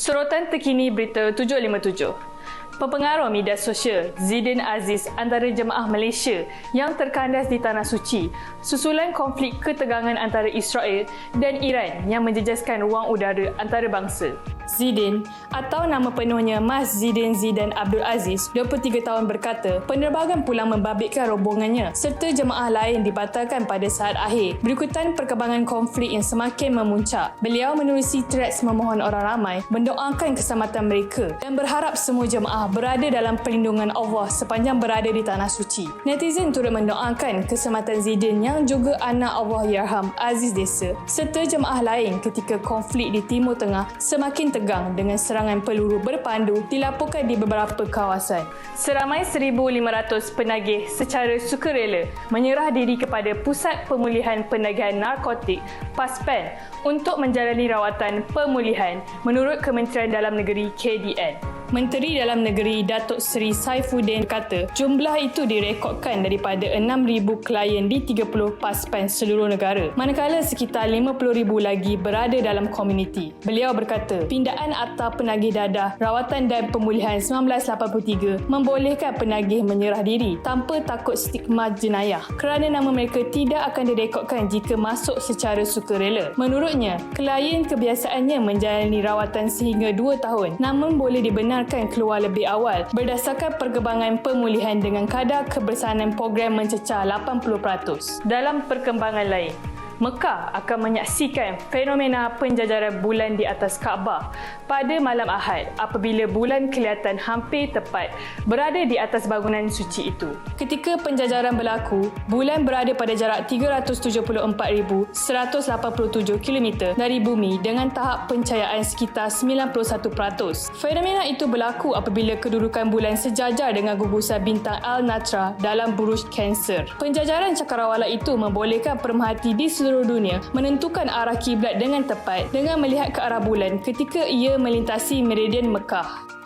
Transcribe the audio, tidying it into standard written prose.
Sorotan terkini berita 757. Pengaruh media sosial Zidane Aziz antara jemaah Malaysia yang terkandas di Tanah Suci susulan konflik ketegangan antara Israel dan Iran yang menjejaskan ruang udara antarabangsa. Zidane atau nama penuhnya Mas Zidane Zidane Abdul Aziz, 23 tahun berkata penerbangan pulang membabitkan rombongannya serta jemaah lain dibatalkan pada saat akhir berikutan perkembangan konflik yang semakin memuncak. Beliau menerusi threads memohon orang ramai mendoakan keselamatan mereka dan berharap semua jemaah berada dalam perlindungan Allah sepanjang berada di Tanah Suci. Netizen turut mendoakan keselamatan Zidane yang juga anak Allahyarham Aziz Desa serta jemaah lain ketika konflik di Timur Tengah semakin tegang dengan serangan peluru berpandu dilaporkan di beberapa kawasan. Seramai 1,500 penagih secara sukarela menyerah diri kepada Pusat Pemulihan Penagihan Narkotik PASPAN untuk menjalani rawatan pemulihan menurut Kementerian Dalam Negeri KDN. Menteri Dalam Negeri Datuk Seri Saifuddin berkata jumlah itu direkodkan daripada 6,000 klien di 30 PASPAN seluruh negara, manakala sekitar 50,000 lagi berada dalam komuniti. Beliau berkata pindaan Akta Penagih Dadah Rawatan dan Pemulihan 1983 membolehkan penagih menyerah diri tanpa takut stigma jenayah kerana nama mereka tidak akan direkodkan jika masuk secara sukarela. Menurutnya, klien kebiasaannya menjalani rawatan sehingga 2 tahun namun boleh dibenarkan keluar lebih awal berdasarkan perkembangan pemulihan dengan kadar kebersanan program mencecah 80%. Dalam perkembangan lain, Mekah akan menyaksikan fenomena penjajaran bulan di atas Kaabah pada malam Ahad apabila bulan kelihatan hampir tepat berada di atas bangunan suci itu. Ketika penjajaran berlaku, bulan berada pada jarak 374,187 km dari bumi dengan tahap pencahayaan sekitar 91%. Fenomena itu berlaku apabila kedudukan bulan sejajar dengan gugusan bintang Al-Natra dalam buruj Cancer. Penjajaran cakrawala itu membolehkan pemerhati di seluruh dunia menentukan arah kiblat dengan tepat dengan melihat ke arah bulan ketika ia melintasi meridian Mekah.